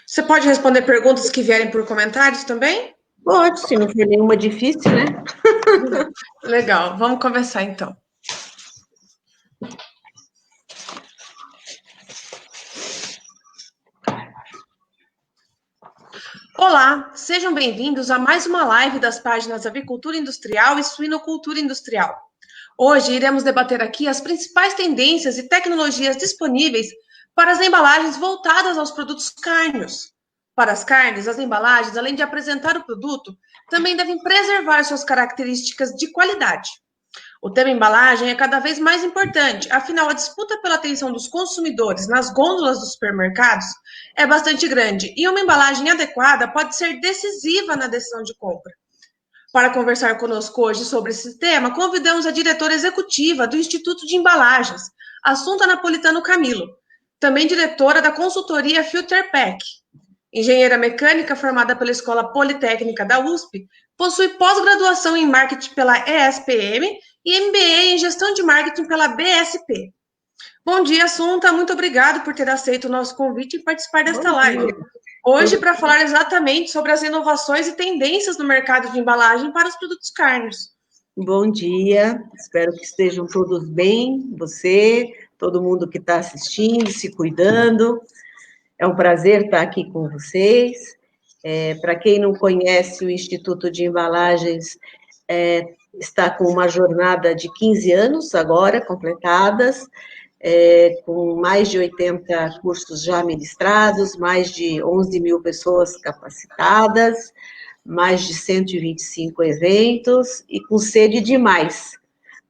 Você pode responder perguntas que vierem por comentários também? Pode, se não for nenhuma difícil, né? Legal, vamos começar então. Olá, sejam bem-vindos a mais uma live das páginas Avicultura Industrial e Suinocultura Industrial. Hoje iremos debater aqui as principais tendências e tecnologias disponíveis para as embalagens voltadas aos produtos cárneos. Para as carnes, as embalagens, além de apresentar o produto, também devem preservar suas características de qualidade. O tema embalagem é cada vez mais importante, afinal, a disputa pela atenção dos consumidores nas gôndolas dos supermercados é bastante grande e uma embalagem adequada pode ser decisiva na decisão de compra. Para conversar conosco hoje sobre esse tema, convidamos a diretora executiva do Instituto de Embalagens, Assunta Napolitano Camilo, também diretora da consultoria Filterpack. Engenheira mecânica formada pela Escola Politécnica da USP, possui pós-graduação em marketing pela ESPM e MBA em gestão de marketing pela BSP. Bom dia, Assunta, muito obrigado por ter aceito o nosso convite e participar desta live. Hoje, para falar exatamente sobre as inovações e tendências no mercado de embalagem para os produtos cárneos. Bom dia, espero que estejam todos bem, você, todo mundo que está assistindo, se cuidando. É um prazer estar aqui com vocês. Para quem não conhece, o Instituto de Embalagens está com uma jornada de 15 anos agora, completadas, com mais de 80 cursos já ministrados, mais de 11 mil pessoas capacitadas, mais de 125 eventos e com sede de mais,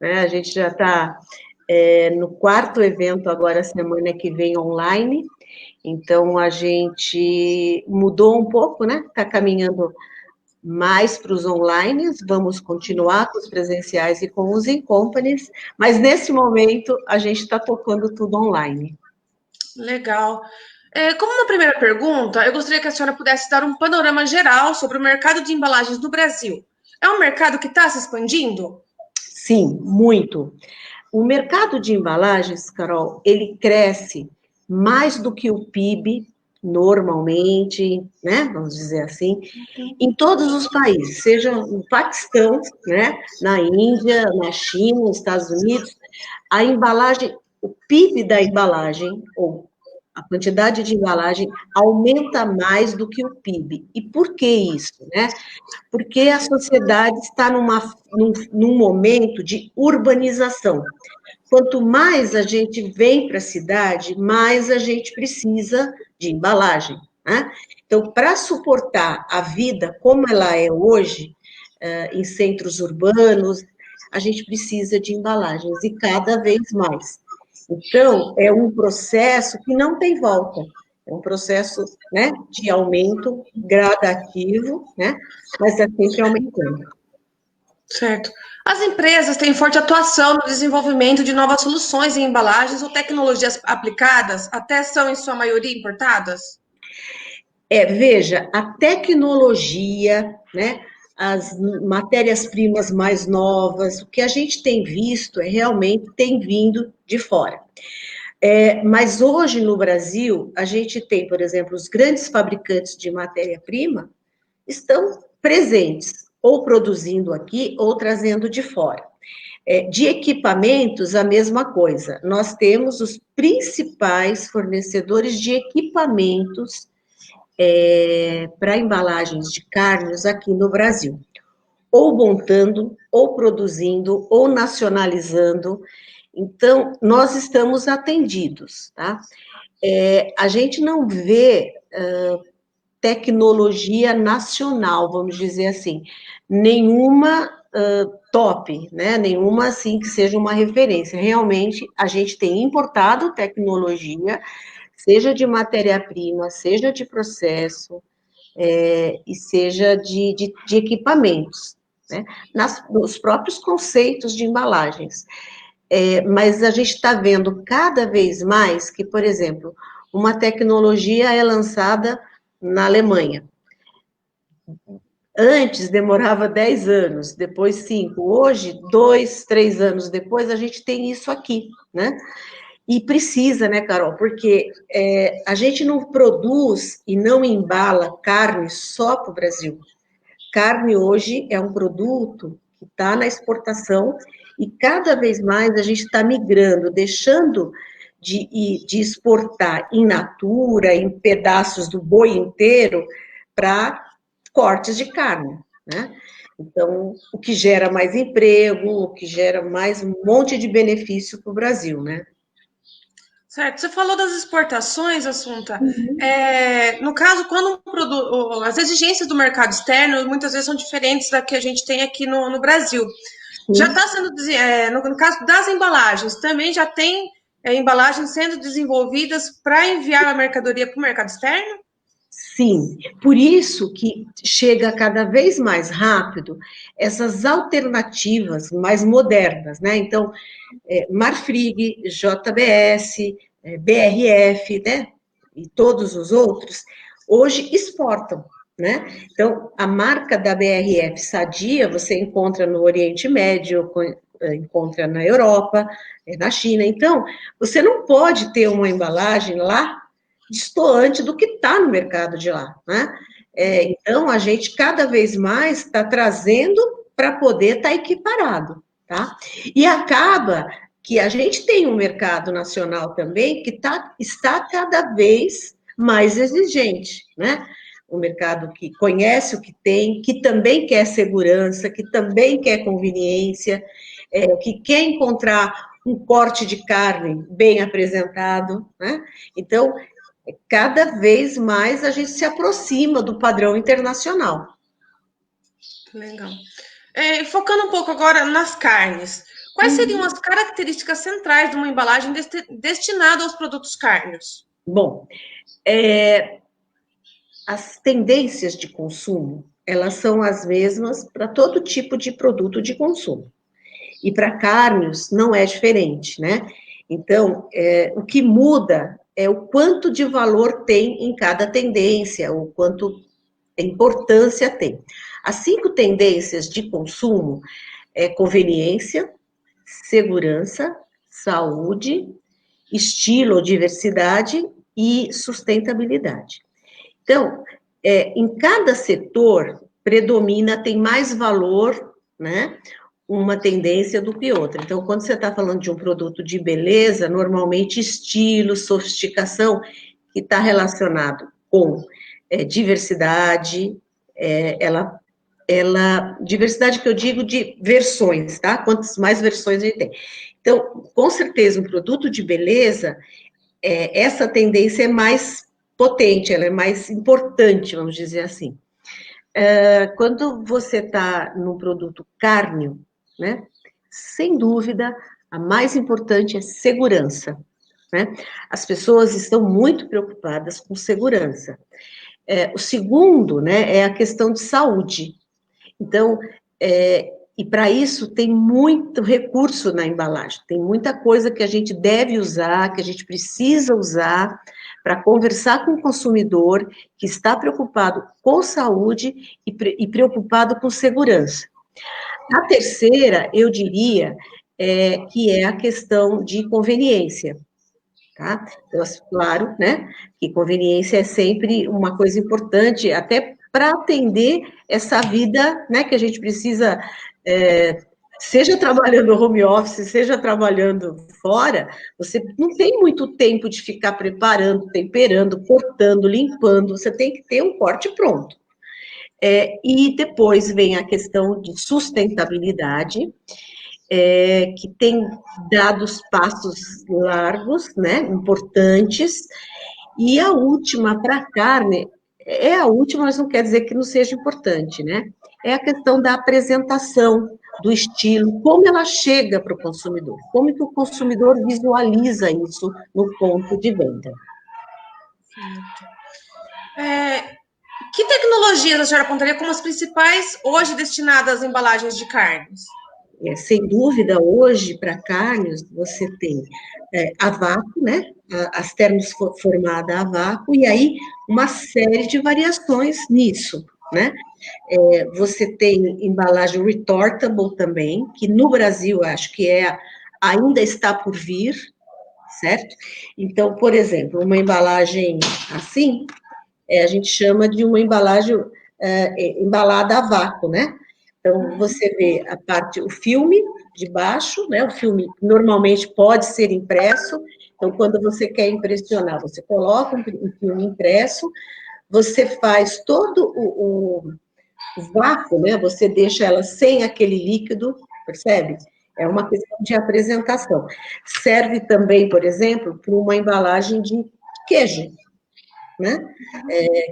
né? A gente já está no 4º evento agora, semana que vem, online, então a gente mudou um pouco, né? Está caminhando mais para os online, vamos continuar com os presenciais e com os in-companies, mas nesse momento a gente está tocando tudo online. Legal. Como uma primeira pergunta, eu gostaria que a senhora pudesse dar um panorama geral sobre o mercado de embalagens no Brasil. É um mercado que está se expandindo? Sim, muito. O mercado de embalagens, Carol, ele cresce mais do que o PIB, normalmente, né, vamos dizer assim, em todos os países, seja no Paquistão, né, na Índia, na China, nos Estados Unidos, a embalagem, o PIB da embalagem, ou a quantidade de embalagem, aumenta mais do que o PIB. E por que isso, né? Porque a sociedade está num momento de urbanização. Quanto mais a gente vem para a cidade, mais a gente precisa de embalagem, né? Então, para suportar a vida como ela é hoje, em centros urbanos, a gente precisa de embalagens, e cada vez mais. Então, é um processo que não tem volta, é um processo, né, de aumento gradativo, né, mas é sempre aumentando. Certo. As empresas têm forte atuação no desenvolvimento de novas soluções em embalagens ou tecnologias aplicadas, até são, em sua maioria, importadas? Veja, a tecnologia, né, as matérias-primas mais novas, o que a gente tem visto realmente tem vindo de fora. Mas hoje no Brasil, a gente tem, por exemplo, os grandes fabricantes de matéria-prima estão presentes, ou produzindo aqui, ou trazendo de fora. De equipamentos, a mesma coisa. Nós temos os principais fornecedores de equipamentos para embalagens de carnes aqui no Brasil, ou montando, ou produzindo, ou nacionalizando. Então, nós estamos atendidos, tá? A gente não vê tecnologia nacional, vamos dizer assim, nenhuma top, né? Nenhuma assim que seja uma referência. Realmente, a gente tem importado tecnologia, seja de matéria-prima, seja de processo, e seja de equipamentos, né? Nos próprios conceitos de embalagens. Mas a gente está vendo cada vez mais que, por exemplo, uma tecnologia é lançada na Alemanha. Antes demorava 10 anos, depois 5. Hoje, 2, 3 anos depois, a gente tem isso aqui, né? E precisa, né, Carol? Porque a gente não produz e não embala carne só para o Brasil. Carne hoje é um produto que está na exportação e cada vez mais a gente está migrando, deixando de exportar in natura, em pedaços do boi inteiro, para cortes de carne, né? Então, o que gera mais emprego, o que gera mais um monte de benefício para o Brasil, né? Certo. Você falou das exportações, Assunta. No caso, quando um produto, as exigências do mercado externo muitas vezes são diferentes da que a gente tem aqui no Brasil. Já Sim. está sendo, no caso das embalagens, também já tem embalagens sendo desenvolvidas para enviar a mercadoria para o mercado externo? Sim, por isso que chega cada vez mais rápido essas alternativas mais modernas, né? Então, Marfrig, JBS, BRF, né? E todos os outros, hoje exportam, né? Então, a marca da BRF Sadia, você encontra no Oriente Médio, encontra na Europa, na China. Então, você não pode ter uma embalagem lá destoante do que está no mercado de lá, né? Então, a gente cada vez mais está trazendo para poder estar equiparado, tá? E acaba que a gente tem um mercado nacional também que está cada vez mais exigente, né? Um mercado que conhece o que tem, que também quer segurança, que também quer conveniência, que quer encontrar um corte de carne bem apresentado, né? Então, cada vez mais a gente se aproxima do padrão internacional. Legal. Focando um pouco agora nas carnes, quais seriam as características centrais de uma embalagem destinada aos produtos cárneos? Bom, as tendências de consumo, elas são as mesmas para todo tipo de produto de consumo. E para carnes não é diferente, né? Então, o que muda é o quanto de valor tem em cada tendência, o quanto importância tem. As 5 tendências de consumo é conveniência, segurança, saúde, estilo ou diversidade e sustentabilidade. Então, em cada setor predomina, tem mais valor, né? Uma tendência do que outra. Então, quando você está falando de um produto de beleza, normalmente estilo, sofisticação, que está relacionado com diversidade, diversidade que eu digo de versões, tá? Quantas mais versões a gente tem. Então, com certeza, um produto de beleza, essa tendência é mais potente, ela é mais importante, vamos dizer assim. Quando você está num produto cárneo, né? Sem dúvida, a mais importante é segurança, né? As pessoas estão muito preocupadas com segurança. O segundo, né, é a questão de saúde. Então, e para isso tem muito recurso na embalagem, tem muita coisa que a gente deve usar, que a gente precisa usar para conversar com o consumidor que está preocupado com saúde e preocupado com segurança. A terceira, eu diria, que é a questão de conveniência, tá? Então, claro, né, que conveniência é sempre uma coisa importante, até para atender essa vida, né, que a gente precisa, seja trabalhando home office, seja trabalhando fora, você não tem muito tempo de ficar preparando, temperando, cortando, limpando, você tem que ter um corte pronto. E depois vem a questão de sustentabilidade, que tem dado passos largos, né, importantes, e a última, para a carne, é a última, mas não quer dizer que não seja importante, né? É a questão da apresentação, do estilo, como ela chega para o consumidor, como que o consumidor visualiza isso no ponto de venda. Que tecnologias a senhora apontaria como as principais hoje destinadas às embalagens de carnes? Sem dúvida, hoje, para carnes, você tem a vácuo, né? As termoformadas a vácuo, e aí uma série de variações nisso, né? Você tem embalagem retortable também, que no Brasil acho que ainda está por vir, certo? Então, por exemplo, uma embalagem assim, a gente chama de uma embalagem embalada a vácuo, né? Então, você vê a parte, o filme de baixo, né? O filme normalmente pode ser impresso. Então, quando você quer impressionar, você coloca um filme impresso, você faz todo o vácuo, né? Você deixa ela sem aquele líquido, percebe? É uma questão de apresentação. Serve também, por exemplo, para uma embalagem de queijo, né?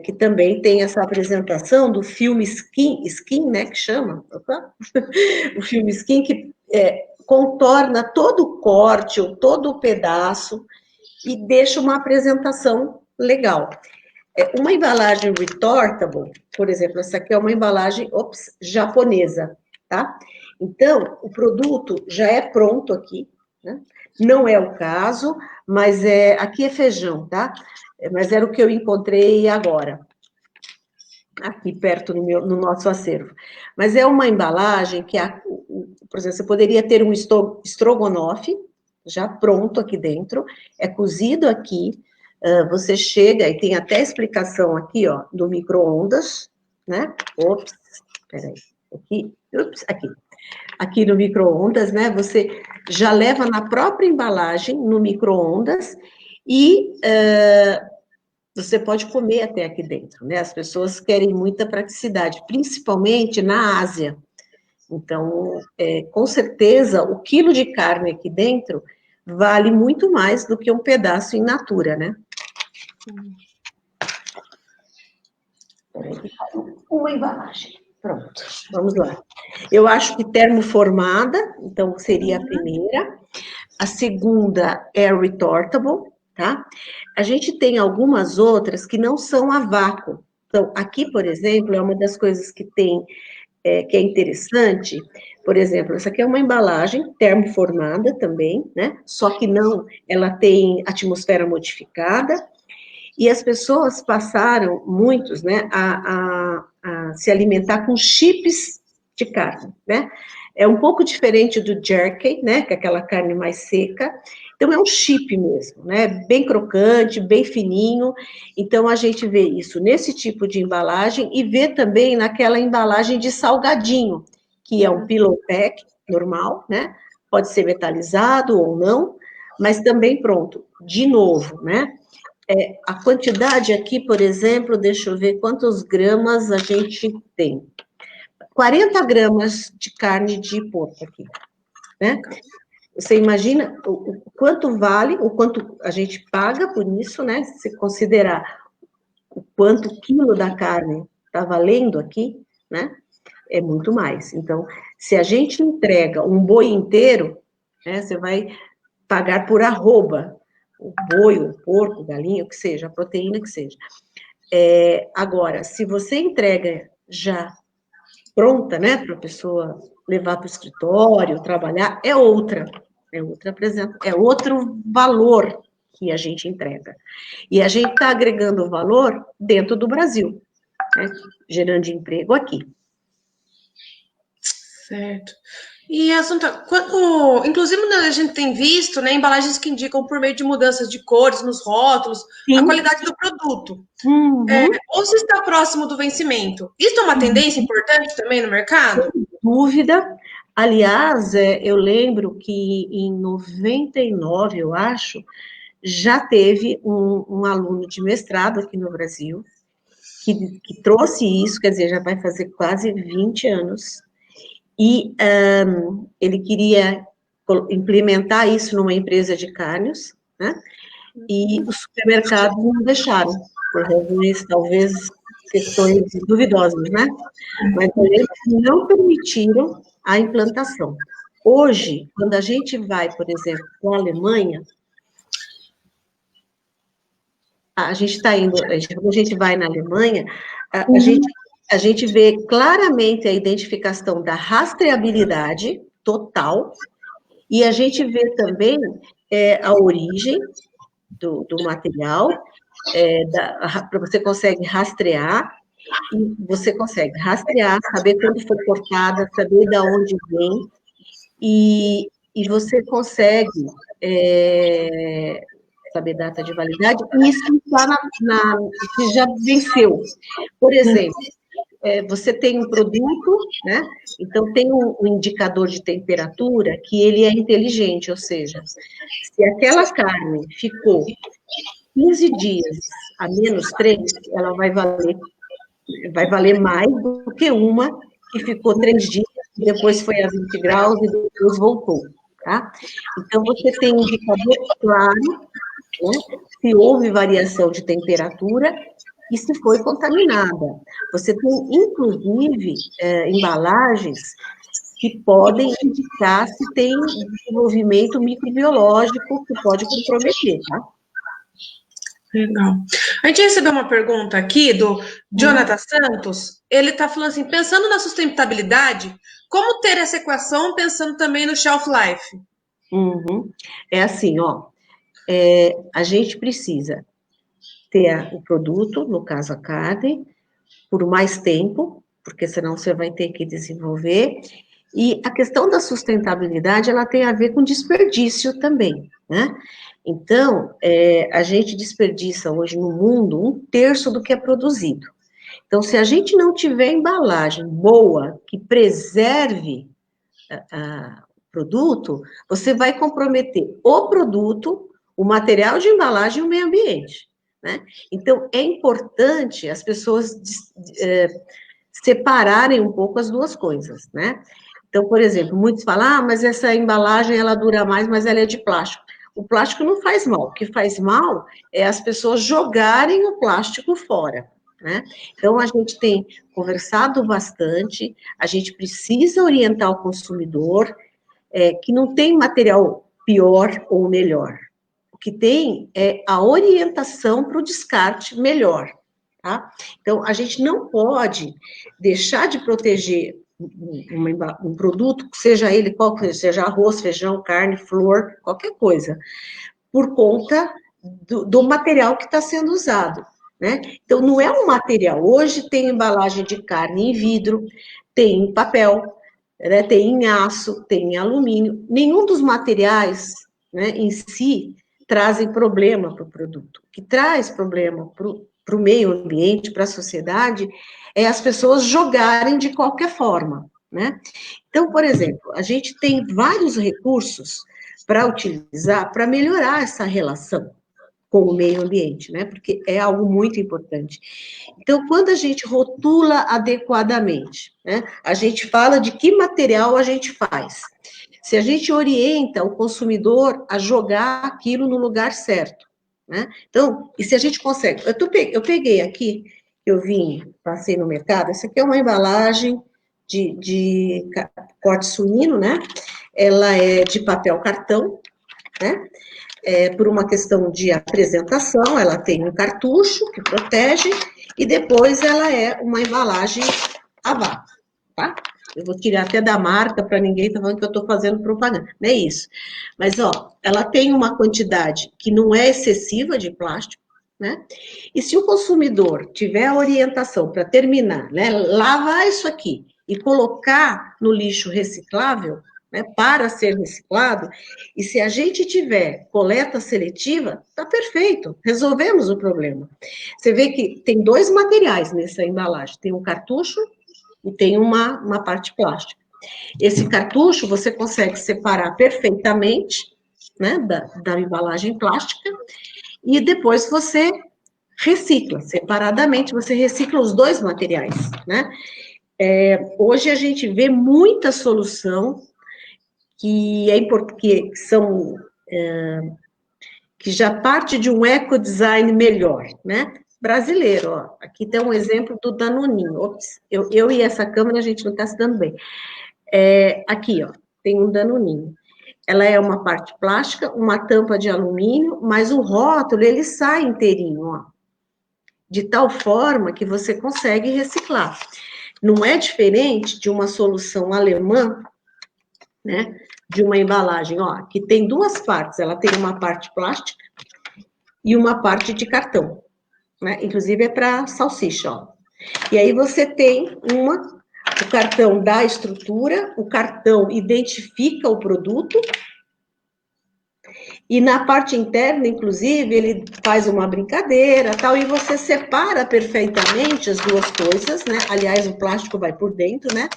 Que também tem essa apresentação do filme skin, né, que chama, o filme skin que contorna todo o corte ou todo o pedaço e deixa uma apresentação legal. Uma embalagem retortable, por exemplo, essa aqui é uma embalagem, japonesa, tá? Então, o produto já é pronto aqui, né? Não é o caso, mas aqui é feijão, tá? Mas era o que eu encontrei agora, aqui perto no nosso acervo. Mas é uma embalagem que, por exemplo, você poderia ter um estrogonofe já pronto aqui dentro, é cozido aqui, você chega e tem até explicação aqui, ó, do micro-ondas, né? Peraí, aqui. Aqui no micro-ondas, né? Você já leva na própria embalagem, no micro-ondas, e você pode comer até aqui dentro, né? As pessoas querem muita praticidade, principalmente na Ásia. Então, com certeza, o quilo de carne aqui dentro vale muito mais do que um pedaço in natura, né? Uma embalagem. Pronto, vamos lá. Eu acho que termoformada, então seria a primeira. A segunda é retortable, tá? A gente tem algumas outras que não são a vácuo. Então, aqui, por exemplo, é uma das coisas que tem, que é interessante. Por exemplo, essa aqui é uma embalagem termoformada também, né? Só que não, ela tem atmosfera modificada. E as pessoas passaram, muitos, né, a se alimentar com chips de carne, né? É um pouco diferente do jerky, né, que é aquela carne mais seca. Então, é um chip mesmo, né? Bem crocante, bem fininho. Então, a gente vê isso nesse tipo de embalagem e vê também naquela embalagem de salgadinho, que é um pillow pack normal, né? Pode ser metalizado ou não, mas também pronto. De novo, né? A quantidade aqui, por exemplo, deixa eu ver quantos gramas a gente tem. 40 gramas de carne de porco aqui, né? Você imagina o quanto vale, o quanto a gente paga por isso, né? Se considerar o quanto o quilo da carne está valendo aqui, né? É muito mais. Então, se a gente entrega um boi inteiro, né? Você vai pagar por arroba, o boi, o porco, o galinha, o que seja, a proteína que seja. Agora, se você entrega já pronta, né, para a pessoa levar para o escritório, trabalhar, é outro valor que a gente entrega. E a gente está agregando valor dentro do Brasil, né, gerando emprego aqui. Certo. E Assunta, inclusive a gente tem visto, né, embalagens que indicam por meio de mudanças de cores nos rótulos, Sim. a qualidade do produto. Uhum. Ou se está próximo do vencimento. Isso é uma tendência importante também no mercado? Sem dúvida. Aliás, eu lembro que em 99, eu acho, já teve um aluno de mestrado aqui no Brasil, que trouxe isso, quer dizer, já vai fazer quase 20 anos, e ele queria implementar isso numa empresa de carnes, né? E os supermercados não deixaram, por razões, talvez, questões duvidosas, né? Mas eles não permitiram a implantação. Hoje, quando a gente vai, por exemplo, para a Alemanha, a gente está indo, quando a gente vai na Alemanha, a gente vê claramente a identificação da rastreabilidade total, e a gente vê também a origem do material, você consegue rastrear, e você consegue rastrear, saber quando foi cortada, saber de onde vem, e você consegue saber data de validade, e isso está que já venceu. Por exemplo, você tem um produto, né? Então tem um indicador de temperatura que ele é inteligente, ou seja, se aquela carne ficou 15 dias a -3, ela vai valer mais do que uma que ficou 3 dias, depois foi a 20 graus e depois voltou, tá? Então, você tem um indicador claro, né, se houve variação de temperatura e se foi contaminada. Você tem, inclusive, embalagens que podem indicar se tem desenvolvimento microbiológico que pode comprometer, tá? Legal. A gente recebeu uma pergunta aqui do Jonathan Santos. Ele está falando assim, pensando na sustentabilidade, como ter essa equação pensando também no shelf life? É assim, ó, a gente precisa ter o produto, no caso a carne, por mais tempo, porque senão você vai ter que desenvolver. E a questão da sustentabilidade, ela tem a ver com desperdício também, né? Então, a gente desperdiça hoje no mundo 1/3 do que é produzido. Então, se a gente não tiver embalagem boa, que preserve o produto, você vai comprometer o produto, o material de embalagem e o meio ambiente, né? Então, é importante as pessoas separarem um pouco as duas coisas, né? Então, por exemplo, muitos falam, mas essa embalagem, ela dura mais, mas ela é de plástico. O plástico não faz mal, o que faz mal é as pessoas jogarem o plástico fora, né? Então, a gente tem conversado bastante, a gente precisa orientar o consumidor, que não tem material pior ou melhor. O que tem é a orientação para o descarte melhor, tá? Então, a gente não pode deixar de proteger um produto, seja ele qual que seja, arroz, feijão, carne, flor, qualquer coisa, por conta do material que está sendo usado, né? Então, não é um material. Hoje tem embalagem de carne em vidro, tem em papel, né? Tem em aço, tem em alumínio. Nenhum dos materiais, né, em si trazem problema para o produto. O que traz problema para o meio ambiente, para a sociedade, é as pessoas jogarem de qualquer forma, né? Então, por exemplo, a gente tem vários recursos para utilizar, para melhorar essa relação com o meio ambiente, né? Porque é algo muito importante. Então, quando a gente rotula adequadamente, né? A gente fala de que material a gente faz. Se a gente orienta o consumidor a jogar aquilo no lugar certo, né? Então, e se a gente consegue... Eu peguei aqui, eu passei no mercado, essa aqui é uma embalagem de corte suíno, né? Ela é de papel cartão, né? Por uma questão de apresentação, ela tem um cartucho que protege, e depois ela é uma embalagem a vácuo, tá? Eu vou tirar até da marca para ninguém estar falando que eu estou fazendo propaganda, não é isso. Mas, ó, ela tem uma quantidade que não é excessiva de plástico, né? E se o consumidor tiver a orientação para terminar, né, lavar isso aqui e colocar no lixo reciclável, né, para ser reciclado, e se a gente tiver coleta seletiva, tá perfeito, resolvemos o problema. Você vê que tem 2 materiais nessa embalagem, tem um cartucho e tem uma parte plástica. Esse cartucho você consegue separar perfeitamente, né, da embalagem plástica, e depois você recicla, separadamente, você recicla os 2 materiais, né? Hoje a gente vê muita solução que já parte de um ecodesign melhor, né? Brasileiro, ó. Aqui tem um exemplo do Danoninho. Ops, eu e essa câmera, a gente não está se dando bem. Aqui, ó, tem um Danoninho. Ela é uma parte plástica, uma tampa de alumínio, mas o rótulo, ele sai inteirinho, ó. De tal forma que você consegue reciclar. Não é diferente de uma solução alemã, né, de uma embalagem, ó, que tem 2 partes, ela tem uma parte plástica e uma parte de cartão, né, inclusive é para salsicha, ó. E aí você tem o cartão dá estrutura, o cartão identifica o produto, E na parte interna, inclusive, ele faz uma brincadeira, tal, e você separa perfeitamente as duas coisas, né? Aliás, o plástico vai por dentro, né?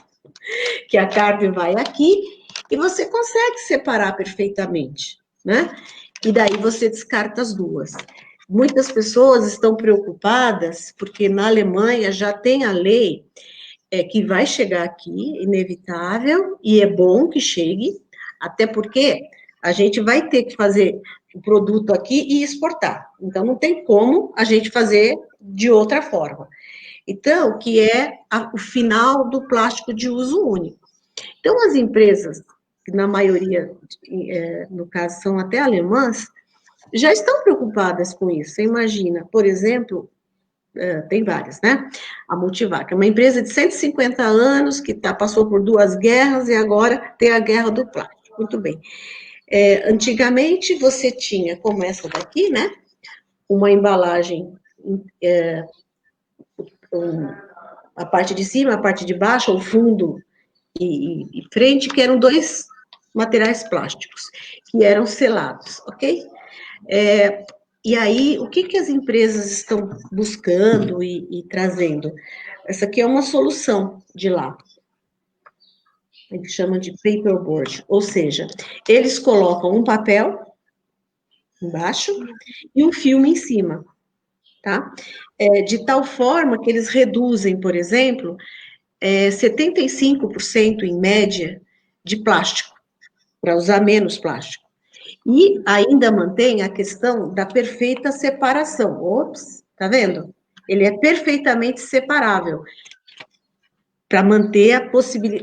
Que a carne vai aqui, e você consegue separar perfeitamente, né? E daí você descarta as duas. Muitas pessoas estão preocupadas, porque na Alemanha já tem a lei que vai chegar aqui, inevitável, e é bom que chegue, até porque a gente vai ter que fazer o produto aqui e exportar. Então, não tem como a gente fazer de outra forma. Então, que é o final do plástico de uso único. Então, as empresas, que na maioria, no caso, são até alemãs, já estão preocupadas com isso. Você imagina, por exemplo, tem várias, né? A Multivac é uma empresa de 150 anos que passou por 2 guerras e agora tem a guerra do plástico. Muito bem. Antigamente você tinha, como essa daqui, né? Uma embalagem, a parte de cima, a parte de baixo, o fundo e frente, que eram 2 materiais plásticos, que eram selados, ok? E aí, o que as empresas estão buscando e trazendo? Essa aqui é uma solução de lá. Eles chamam de paperboard, ou seja, eles colocam um papel embaixo e um filme em cima, tá? De tal forma que eles reduzem, por exemplo, 75% em média de plástico, para usar menos plástico. E ainda mantém a questão da perfeita separação. Ops, tá vendo? Ele é perfeitamente separável para manter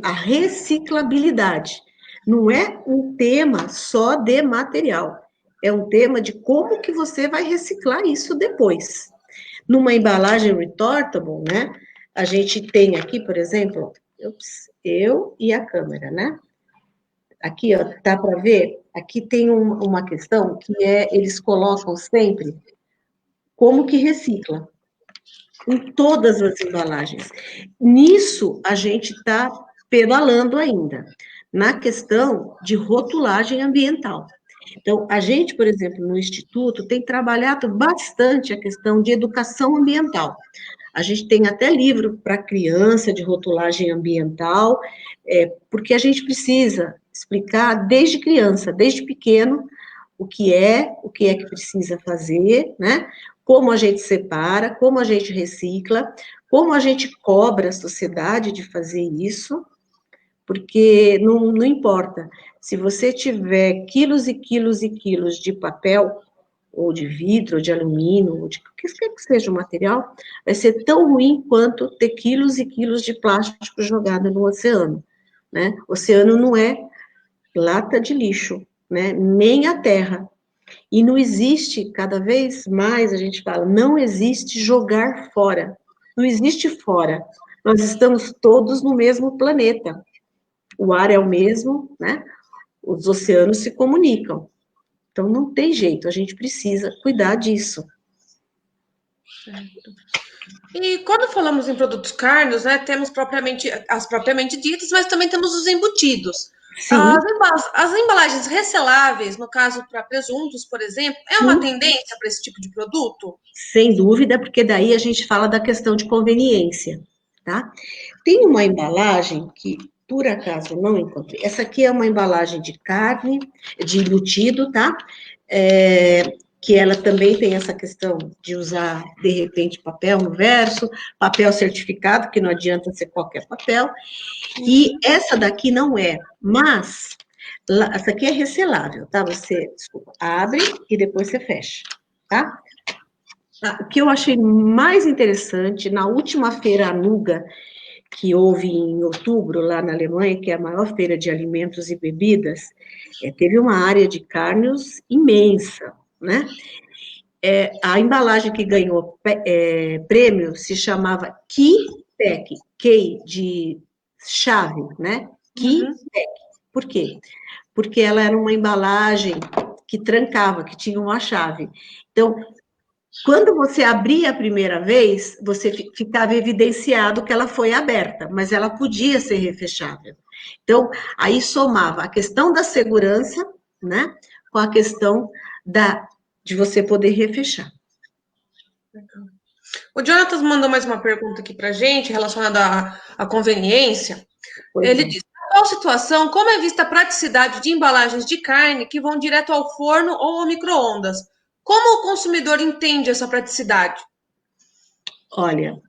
a reciclabilidade. Não é um tema só de material, é um tema de como que você vai reciclar isso depois. Numa embalagem retortable, né? A gente tem aqui, por exemplo, eu e a câmera, né? Aqui, ó, dá para ver? Aqui tem uma questão que eles colocam sempre como que recicla, em todas as embalagens. Nisso, a gente está pedalando ainda, na questão de rotulagem ambiental. Então, a gente, por exemplo, no Instituto, tem trabalhado bastante a questão de educação ambiental. A gente tem até livro para criança de rotulagem ambiental, porque a gente precisa explicar desde criança, desde pequeno, o que que precisa fazer, né? Como a gente separa, como a gente recicla, como a gente cobra a sociedade de fazer isso, porque não importa, se você tiver quilos e quilos e quilos de papel, ou de vidro, ou de alumínio, ou de o que quer que seja o material, vai ser tão ruim quanto ter quilos e quilos de plástico jogado no oceano, né? O oceano não é lata de lixo, né? Nem a terra. E não existe, cada vez mais a gente fala, não existe jogar fora. Não existe fora. Nós estamos todos no mesmo planeta. O ar é o mesmo, né? Os oceanos se comunicam. Então, não tem jeito, a gente precisa cuidar disso. E quando falamos em produtos carnes, né, temos as propriamente ditas, mas também temos os embutidos. Sim, As embalagens reseláveis, no caso para presuntos, por exemplo, é uma sim, tendência para esse tipo de produto? sem dúvida, porque daí a gente fala da questão de conveniência, tá? Tem uma embalagem que, por acaso, eu não encontrei. Essa aqui é uma embalagem de carne, de embutido, tá? Que ela também tem essa questão de usar, de repente, papel no verso, papel certificado, que não adianta ser qualquer papel. E essa daqui não é, mas essa aqui é reselável, tá? Você, desculpa, abre e depois você fecha, tá? O que eu achei mais interessante, na última feira Anuga, que houve em outubro, lá na Alemanha, que é a maior feira de alimentos e bebidas, teve uma área de carnes imensa, né? A embalagem que ganhou prêmio se chamava Key-Pack, Key de chave, né? Key-Pack. Por quê? Porque ela era uma embalagem que trancava, que tinha uma chave. Então, quando você abria a primeira vez, você ficava evidenciado que ela foi aberta, mas ela podia ser refechável. Então, aí somava a questão da segurança, né? com a questão de você poder refechar. O Jonathan mandou mais uma pergunta aqui para a gente, relacionada à conveniência. Ele diz: na qual situação, como é vista a praticidade de embalagens de carne que vão direto ao forno ou ao micro-ondas? Como o consumidor entende essa praticidade? Olha,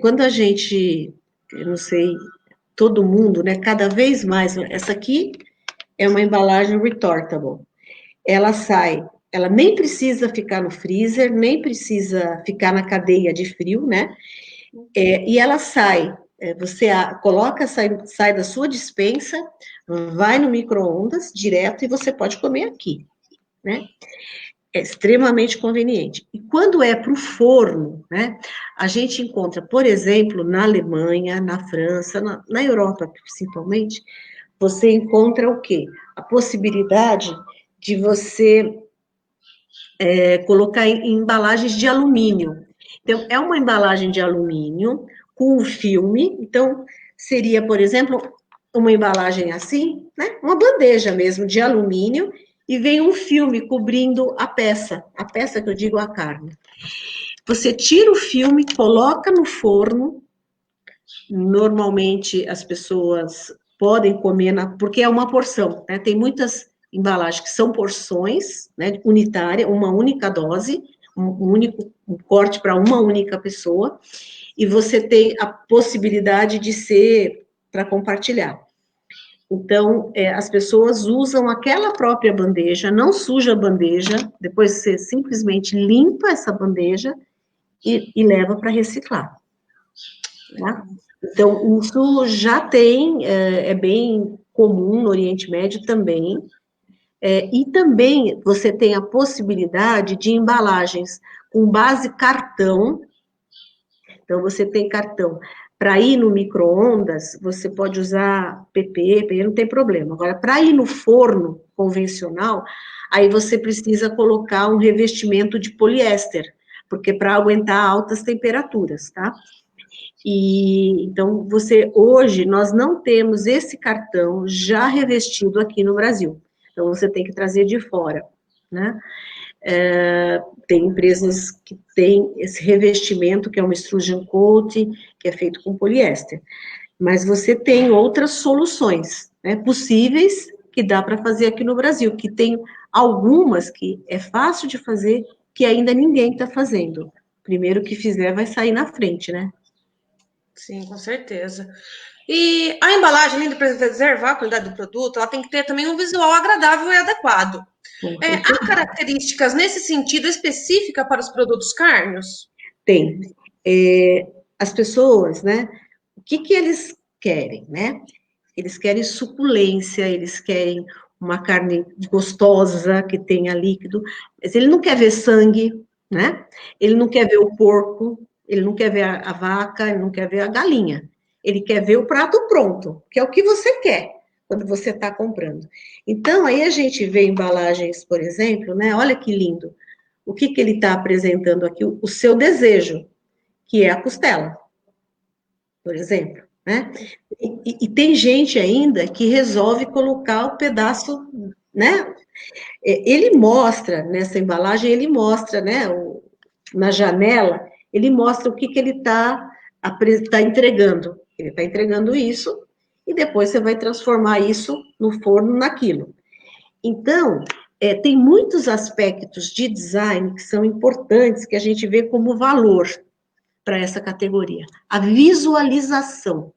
quando a gente, eu não sei, todo mundo, né, cada vez mais, essa aqui é uma embalagem retortable. Ela sai, ela nem precisa ficar no freezer, nem precisa ficar na cadeia de frio, né? E ela sai, você coloca, sai da sua despensa, vai no micro-ondas direto e você pode comer aqui, né? É extremamente conveniente. E quando é para o forno, né? A gente encontra, por exemplo, na Alemanha, na França, na Europa principalmente, você encontra o quê? A possibilidade de você colocar em embalagens de alumínio. Então, é uma embalagem de alumínio com um filme. Então, seria, por exemplo, uma embalagem assim, né? Uma bandeja mesmo de alumínio, e vem um filme cobrindo a peça que eu digo a carne. Você tira o filme, coloca no forno. Normalmente as pessoas podem comer, porque é uma porção, né? Tem muitas embalagens que são porções, né, unitária, uma única dose, um único corte para uma única pessoa, e você tem a possibilidade de ser para compartilhar. Então, as pessoas usam aquela própria bandeja, não suja a bandeja, depois você simplesmente limpa essa bandeja e leva para reciclar. Tá? Então, isso já tem, é bem comum no Oriente Médio também, e também você tem a possibilidade de embalagens com base cartão. Então, você tem cartão. Para ir no micro-ondas, você pode usar PP, não tem problema. Agora, para ir no forno convencional, aí você precisa colocar um revestimento de poliéster, porque para aguentar altas temperaturas, tá? E então, hoje, nós não temos esse cartão já revestido aqui no Brasil. Então, você tem que trazer de fora, né? Tem empresas que têm esse revestimento, que é uma extrusion coating, que é feito com poliéster. Mas você tem outras soluções, né, possíveis, que dá para fazer aqui no Brasil, que tem algumas que é fácil de fazer, que ainda ninguém está fazendo. Primeiro que fizer, vai sair na frente, né? Sim, com certeza. E a embalagem, além de preservar a qualidade do produto, ela tem que ter também um visual agradável e adequado. Há características nesse sentido específica para os produtos cárneos? Tem. As pessoas, né? O que eles querem, né? Eles querem suculência, eles querem uma carne gostosa, que tenha líquido, mas ele não quer ver sangue, né? Ele não quer ver o porco, ele não quer ver a vaca, ele não quer ver a galinha. Ele quer ver o prato pronto, que é o que você quer quando você está comprando. Então, aí a gente vê embalagens, por exemplo, né? Olha que lindo. O que ele está apresentando aqui? O seu desejo, que é a costela, por exemplo, né? E tem gente ainda que resolve colocar o pedaço, né? Ele mostra, nessa embalagem, ele mostra, né? Na janela, ele mostra o que ele está entregando. Ele está entregando isso, e depois você vai transformar isso no forno naquilo. Então, tem muitos aspectos de design que são importantes, que a gente vê como valor para essa categoria. A visualização.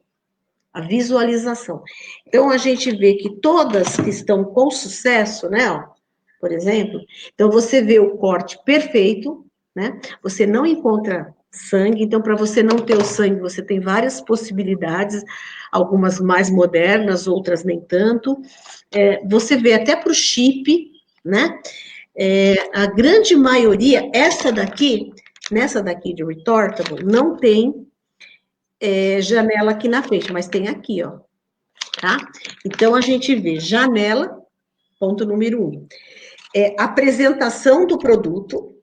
A visualização. Então, a gente vê que todas que estão com sucesso, né, ó, por exemplo, então você vê o corte perfeito, né, você não encontra sangue, então, para você não ter o sangue, você tem várias possibilidades, algumas mais modernas, outras nem tanto. Você vê até para o chip, né, a grande maioria, nessa daqui de retortable, não tem janela aqui na frente, mas tem aqui, ó, tá? Então, a gente vê janela, ponto número 1. Apresentação do produto,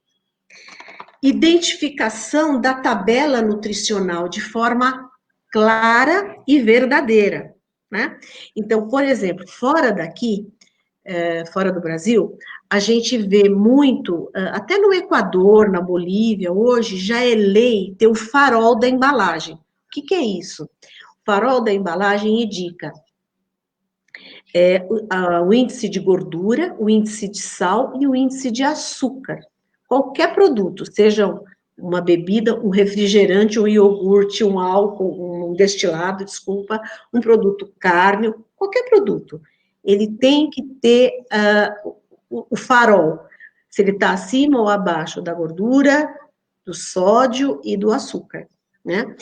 identificação da tabela nutricional de forma clara e verdadeira, né? Então, por exemplo, fora do Brasil, a gente vê muito, até no Equador, na Bolívia, hoje, já é lei ter o farol da embalagem. O que é isso? O farol da embalagem indica o índice de gordura, o índice de sal e o índice de açúcar. Qualquer produto, seja uma bebida, um refrigerante, um iogurte, um álcool, um destilado, desculpa, um produto carne, qualquer produto, ele tem que ter o farol, se ele está acima ou abaixo da gordura, do sódio e do açúcar, né?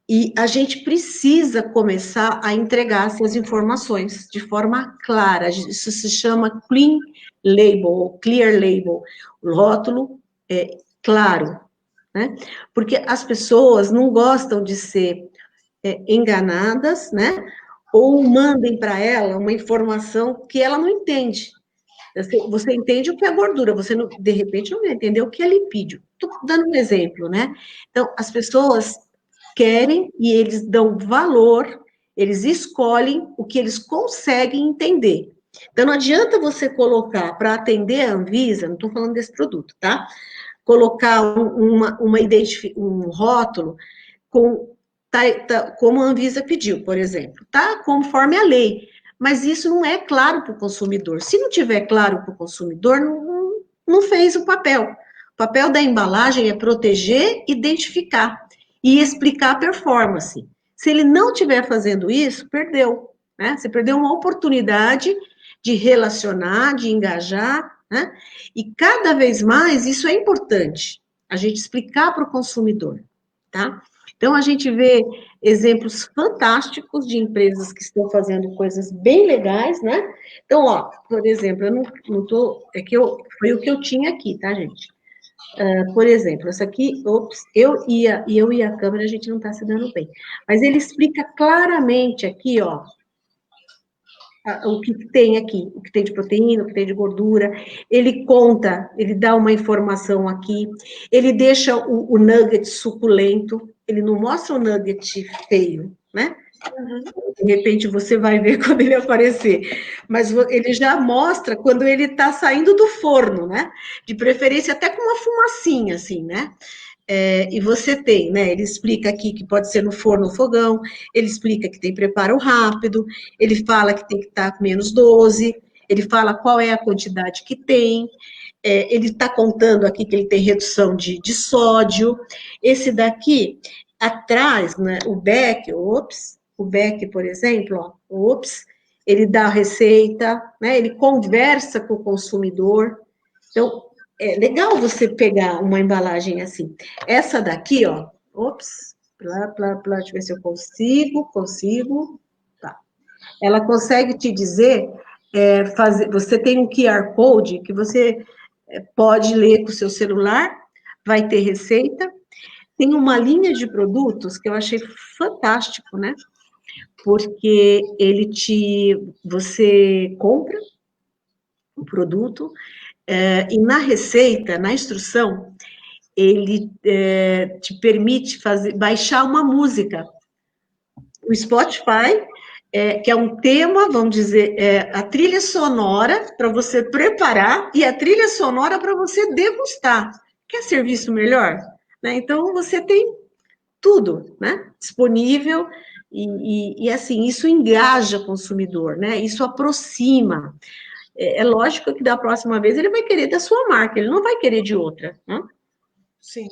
E a gente precisa começar a entregar essas informações de forma clara. Isso se chama clean label, ou clear label. O rótulo é claro, né? Porque as pessoas não gostam de ser enganadas, né? Ou mandem para ela uma informação que ela não entende. Você entende o que é gordura, você, não, de repente, não vai entender o que é lipídio. Estou dando um exemplo, né? Então, as pessoas querem e eles dão valor, eles escolhem o que eles conseguem entender. Então, não adianta você colocar para atender a Anvisa, não estou falando desse produto, tá? Colocar um rótulo com, como a Anvisa pediu, por exemplo, tá? Conforme a lei. Mas isso não é claro para o consumidor. Se não tiver claro para o consumidor, não fez o papel. O papel da embalagem é proteger, identificar e explicar a performance. Se ele não estiver fazendo isso, perdeu. Né? Você perdeu uma oportunidade de relacionar, de engajar, né? E cada vez mais isso é importante, a gente explicar para o consumidor, tá? Então, a gente vê exemplos fantásticos de empresas que estão fazendo coisas bem legais, né? Então, ó, por exemplo, eu não tô, foi o que eu tinha aqui, tá, gente? Por exemplo, essa aqui, eu e a câmera, a gente não está se dando bem. Mas ele explica claramente aqui, ó, o que tem aqui, o que tem de proteína, o que tem de gordura. Ele conta, ele dá uma informação aqui, ele deixa o nugget suculento, ele não mostra o nugget feio, né? Uhum. De repente você vai ver quando ele aparecer, mas ele já mostra quando ele está saindo do forno, né? De preferência até com uma fumacinha, assim, né? E você tem, né? Ele explica aqui que pode ser no forno ou fogão, ele explica que tem preparo rápido, ele fala que tem que estar com menos 12, ele fala qual é a quantidade que tem, ele está contando aqui que ele tem redução de sódio. Esse daqui, atrás, né, o Beck, por exemplo, ó, ele dá a receita, né, ele conversa com o consumidor. Então, é legal você pegar uma embalagem assim. Essa daqui, ó, deixa eu ver se eu consigo. Tá. Ela consegue te dizer, você tem um QR Code que você pode ler com o seu celular, vai ter receita. Tem uma linha de produtos que eu achei fantástico, né? Porque você compra o produto, e na receita, na instrução, ele te permite baixar uma música. O Spotify, que é um tema, vamos dizer, a trilha sonora para você preparar e a trilha sonora para você degustar. Quer serviço melhor? Né? Então, você tem tudo, né? Disponível e assim, isso engaja o consumidor, né? Isso aproxima. É lógico que da próxima vez ele vai querer da sua marca, ele não vai querer de outra, né? Sim.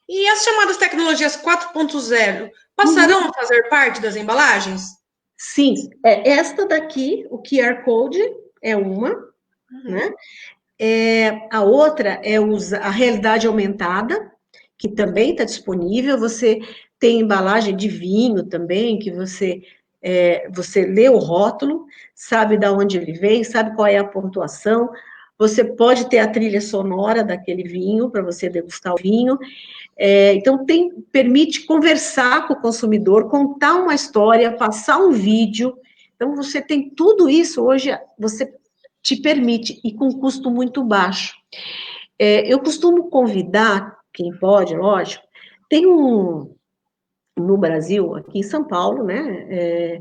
E as chamadas tecnologias 4.0 passarão a fazer parte das embalagens? Sim, esta daqui, o QR Code é uma, né? A outra é a realidade aumentada, que também está disponível. Você tem embalagem de vinho também, que você lê o rótulo, sabe de onde ele vem, sabe qual é a pontuação. Você pode ter a trilha sonora daquele vinho, para você degustar o vinho. Então, permite conversar com o consumidor, contar uma história, passar um vídeo. Então, você tem tudo isso hoje, você te permite, e com custo muito baixo. Eu costumo convidar, quem pode, lógico, tem no Brasil, aqui em São Paulo, né,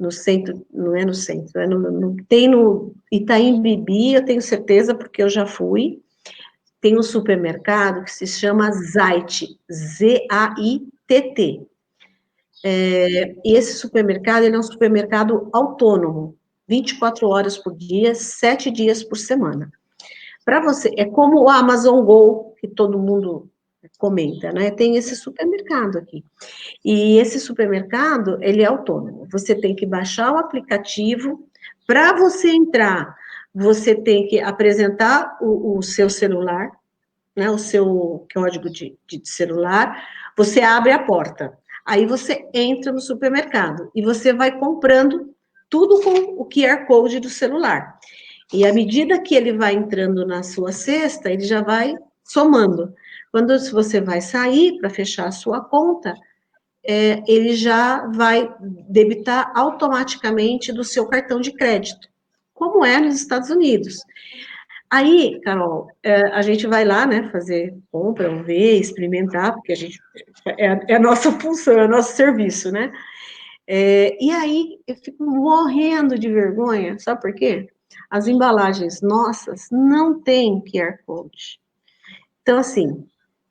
no centro, não é no centro, tem no Itaim Bibi, eu tenho certeza, porque eu já fui. Tem um supermercado que se chama Zait, Z-A-I-T-T. E esse supermercado, ele é um supermercado autônomo, 24 horas por dia, 7 dias por semana. Para você, é como o Amazon Go, que todo mundo comenta, né? Tem esse supermercado aqui. E esse supermercado, ele é autônomo. Você tem que baixar o aplicativo. Para você entrar, você tem que apresentar o seu celular, né? O seu código de celular. Você abre a porta. Aí você entra no supermercado e você vai comprando tudo com o QR Code do celular. E à medida que ele vai entrando na sua cesta, ele já vai somando. Quando você vai sair para fechar a sua conta, ele já vai debitar automaticamente do seu cartão de crédito, como é nos Estados Unidos. Aí, Carol, a gente vai lá, né, fazer compra, ver, experimentar, porque a gente é a nossa função, é o nosso serviço, né? E aí eu fico morrendo de vergonha, sabe por quê? As embalagens nossas não têm QR Code. Então, assim,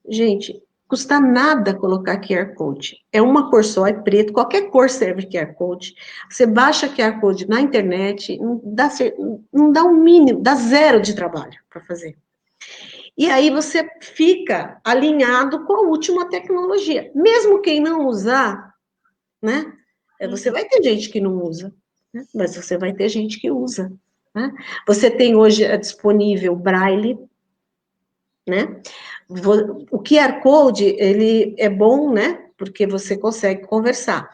gente, custa nada colocar QR Code. É uma cor só, é preto, qualquer cor serve QR Code. Você baixa QR Code na internet, não dá um mínimo, dá zero de trabalho para fazer. E aí você fica alinhado com a última tecnologia. Mesmo quem não usar, né? Você vai ter gente que não usa, né? Mas você vai ter gente que usa, né? Você tem hoje disponível Braille, né? O QR Code, ele é bom, né? Porque você consegue conversar.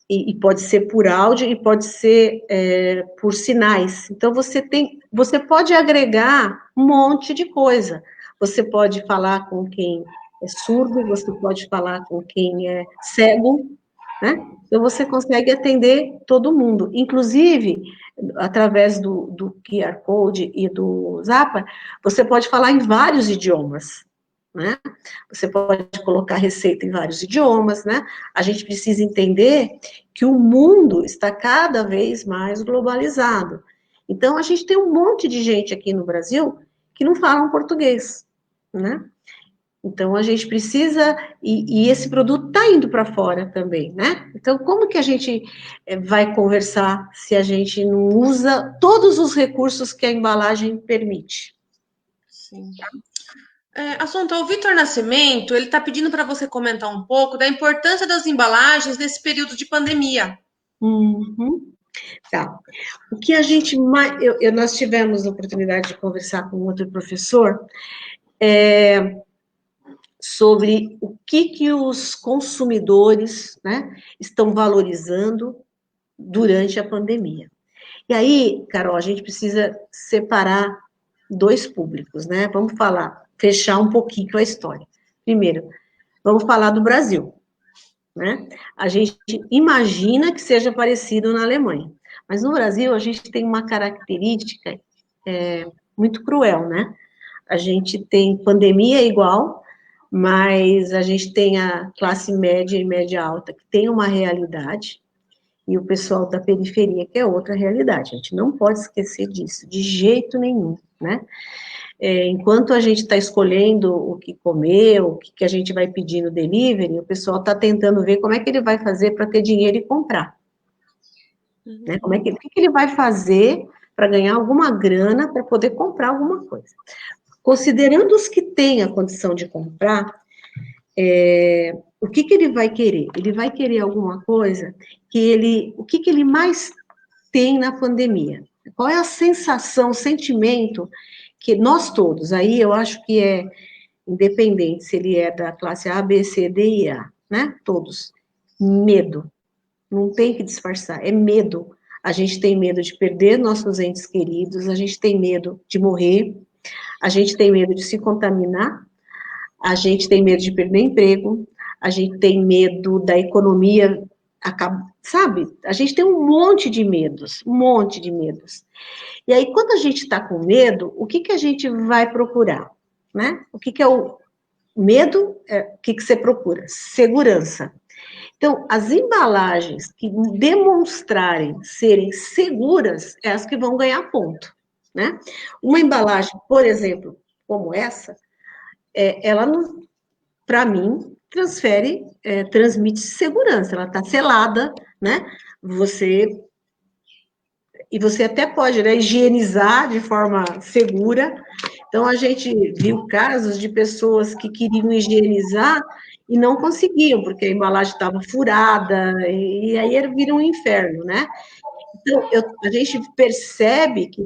E pode ser por áudio e pode ser por sinais. Então, você pode agregar um monte de coisa. Você pode falar com quem é surdo, você pode falar com quem é cego, né? Então, você consegue atender todo mundo. Inclusive, através do QR Code e do Zapa, você pode falar em vários idiomas, né? Você pode colocar receita em vários idiomas, né? A gente precisa entender que o mundo está cada vez mais globalizado. Então, a gente tem um monte de gente aqui no Brasil que não falam português, né? Então, a gente precisa, e esse produto está indo para fora também, né? Então, como que a gente vai conversar se a gente não usa todos os recursos que a embalagem permite? Sim. Assunto, o Vitor Nascimento, ele está pedindo para você comentar um pouco da importância das embalagens nesse período de pandemia. Uhum. Tá. O que a gente mais... nós tivemos a oportunidade de conversar com outro professor sobre o que os consumidores, né, estão valorizando durante a pandemia. E aí, Carol, a gente precisa separar dois públicos, né? Vamos falar, fechar um pouquinho a história. Primeiro, vamos falar do Brasil, né? A gente imagina que seja parecido na Alemanha, mas no Brasil a gente tem uma característica muito cruel, né? A gente tem pandemia igual, mas a gente tem a classe média e média alta que tem uma realidade, e o pessoal da periferia que é outra realidade. A gente não pode esquecer disso, de jeito nenhum, né? Enquanto a gente está escolhendo o que comer, o que a gente vai pedir no delivery, o pessoal está tentando ver como é que ele vai fazer para ter dinheiro e comprar. Né? O que ele vai fazer para ganhar alguma grana para poder comprar alguma coisa. Considerando os que têm a condição de comprar, o que ele vai querer? Ele vai querer alguma coisa o que ele mais tem na pandemia? Qual é a sensação, o sentimento que nós todos, aí eu acho que é independente se ele é da classe A, B, C, D e A, né? Todos. Medo. Não tem que disfarçar, é medo. A gente tem medo de perder nossos entes queridos, a gente tem medo de morrer, a gente tem medo de se contaminar, a gente tem medo de perder emprego, a gente tem medo da economia acabar, sabe? A gente tem um monte de medos, um monte de medos. E aí, quando a gente está com medo, o que a gente vai procurar? Né? O que é o medo? O que você procura? Segurança. Então, as embalagens que demonstrarem serem seguras, é as que vão ganhar ponto, né? Uma embalagem, por exemplo, como essa, ela, para mim, transmite segurança, ela está selada, né? E você até pode, né, higienizar de forma segura. Então, a gente viu casos de pessoas que queriam higienizar e não conseguiam, porque a embalagem estava furada, e aí vira um inferno, né? Então, a gente percebe que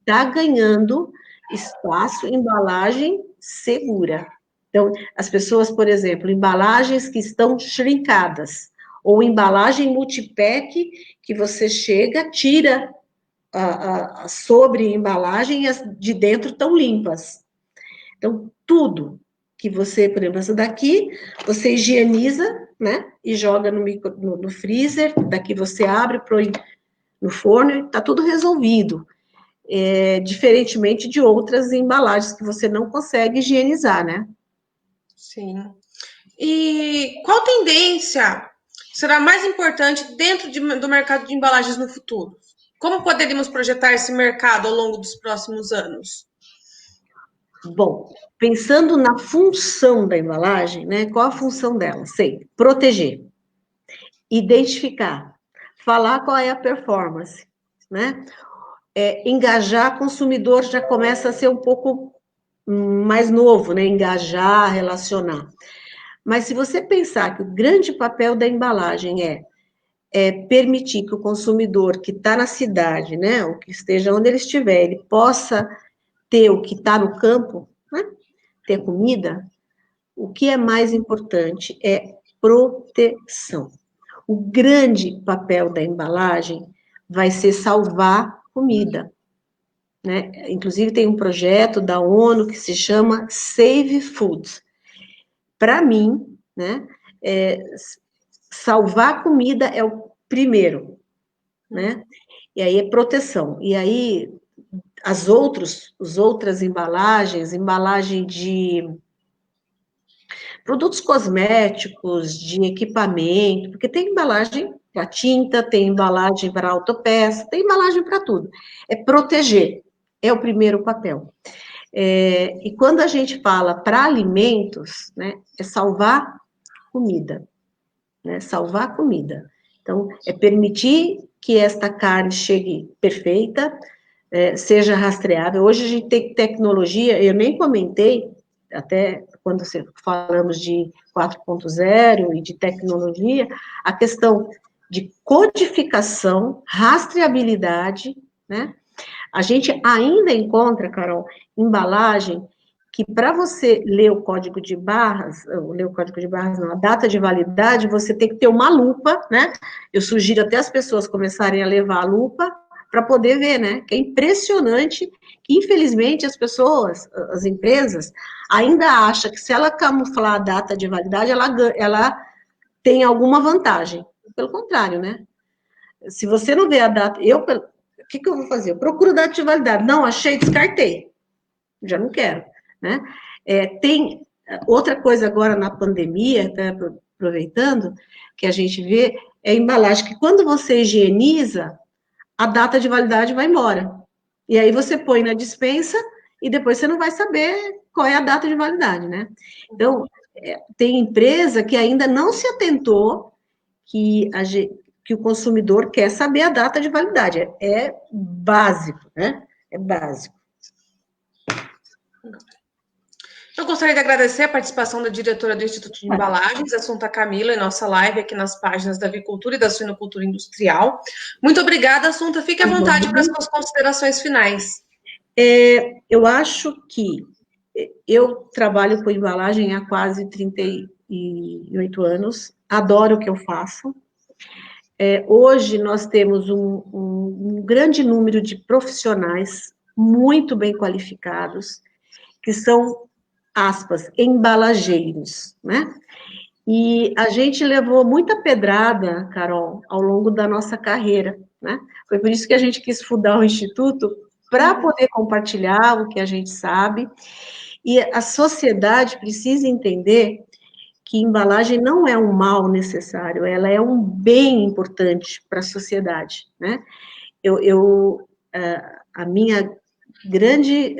está ganhando espaço, embalagem segura. Então, as pessoas, por exemplo, embalagens que estão shrinkadas, ou embalagem multipack, que você chega, tira a sobre embalagem e as de dentro estão limpas. Então, tudo que você, por exemplo, essa daqui, você higieniza, né, e joga no freezer, daqui você abre, põe no forno, e está tudo resolvido. Diferentemente de outras embalagens que você não consegue higienizar, né? Sim. E qual tendência será mais importante dentro do mercado de embalagens no futuro? Como poderíamos projetar esse mercado ao longo dos próximos anos? Bom, pensando na função da embalagem, né? Qual a função dela? Sei, proteger, identificar, falar qual é a performance, né? Engajar consumidor já começa a ser um pouco mais novo, né? Engajar, relacionar. Mas se você pensar que o grande papel da embalagem é permitir que o consumidor que está na cidade, né, ou que esteja onde ele estiver, ele possa ter o que está no campo, né, ter comida, o que é mais importante é proteção. O grande papel da embalagem vai ser salvar comida, né? Inclusive tem um projeto da ONU que se chama Save Food. Para mim, né, salvar comida é o primeiro, né? E aí é proteção. E aí as outras embalagens, embalagem de produtos cosméticos, de equipamento, porque tem embalagem para tinta, tem embalagem para autopeça, tem embalagem para tudo. É proteger, é o primeiro papel. E quando a gente fala para alimentos, né, é salvar comida, né, salvar comida. Então, é permitir que esta carne chegue perfeita, seja rastreável. Hoje a gente tem tecnologia, eu nem comentei, até quando falamos de 4.0 e de tecnologia, a questão de codificação, rastreabilidade, né? A gente ainda encontra, Carol, embalagem que para você ler o código de barras, não, a data de validade, você tem que ter uma lupa, né? Eu sugiro até as pessoas começarem a levar a lupa para poder ver, né? Que é impressionante que, infelizmente, as pessoas, as empresas, ainda acham que se ela camuflar a data de validade, ela tem alguma vantagem. Pelo contrário, né? Se você não vê a data, o que eu vou fazer? Eu procuro data de validade. Não, achei, descartei. Já não quero, né? Tem outra coisa agora na pandemia, tá, aproveitando, que a gente vê, é a embalagem, que quando você higieniza, a data de validade vai embora. E aí você põe na despensa e depois você não vai saber qual é a data de validade, né? Então, tem empresa que ainda não se atentou que o consumidor quer saber a data de validade. É básico, né? É básico. Eu gostaria de agradecer a participação da diretora do Instituto de Embalagens, Assunta Camila, em nossa live aqui nas páginas da avicultura e da suinocultura industrial. Muito obrigada, Assunta. Fique à vontade para as suas considerações finais. Eu acho que eu trabalho com embalagem há quase 38 anos, adoro o que eu faço. Hoje nós temos um grande número de profissionais muito bem qualificados, que são, aspas, embalageiros, né? E a gente levou muita pedrada, Carol, ao longo da nossa carreira, né? Foi por isso que a gente quis fundar o Instituto, para poder compartilhar o que a gente sabe. E a sociedade precisa entender que embalagem não é um mal necessário, ela é um bem importante para a sociedade, né? A minha grande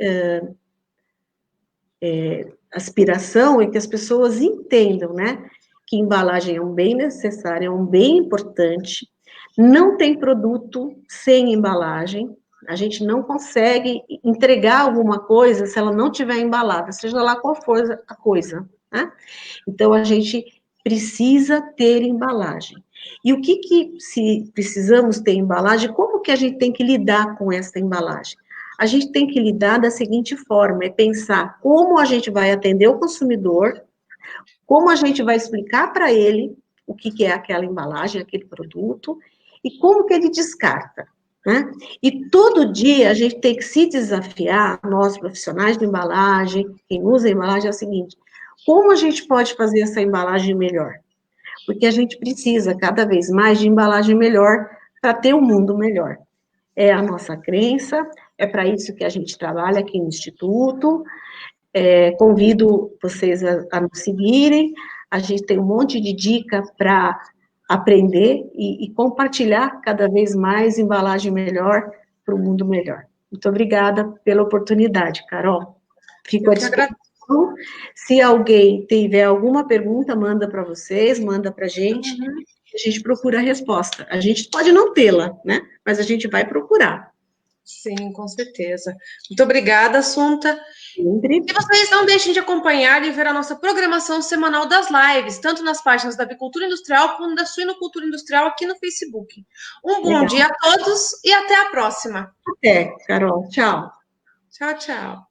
aspiração é que as pessoas entendam, né, que embalagem é um bem necessário, é um bem importante, não tem produto sem embalagem, a gente não consegue entregar alguma coisa se ela não tiver embalada, seja lá qual for a coisa, né? Então, a gente precisa ter embalagem. E o que se precisamos ter embalagem, como que a gente tem que lidar com essa embalagem? A gente tem que lidar da seguinte forma, é pensar como a gente vai atender o consumidor, como a gente vai explicar para ele o que é aquela embalagem, aquele produto, e como que ele descarta, né? E todo dia a gente tem que se desafiar, nós profissionais de embalagem, quem usa embalagem, é o seguinte, como a gente pode fazer essa embalagem melhor? Porque a gente precisa cada vez mais de embalagem melhor para ter um mundo melhor. É a nossa crença, é para isso que a gente trabalha aqui no Instituto. Convido vocês a nos seguirem. A gente tem um monte de dica para aprender e compartilhar cada vez mais embalagem melhor para o mundo melhor. Muito obrigada pela oportunidade, Carol. Fico à disposição. Se alguém tiver alguma pergunta, manda para vocês, manda para a gente procura a resposta. A gente pode não tê-la, né? Mas a gente vai procurar. Sim, com certeza. Muito obrigada, Assunta. Sempre. E vocês não deixem de acompanhar e ver a nossa programação semanal das lives, tanto nas páginas da Avicultura Industrial quanto da Suinocultura Industrial aqui no Facebook. Um bom dia a todos e até a próxima. Até, Carol. Tchau. Tchau, tchau.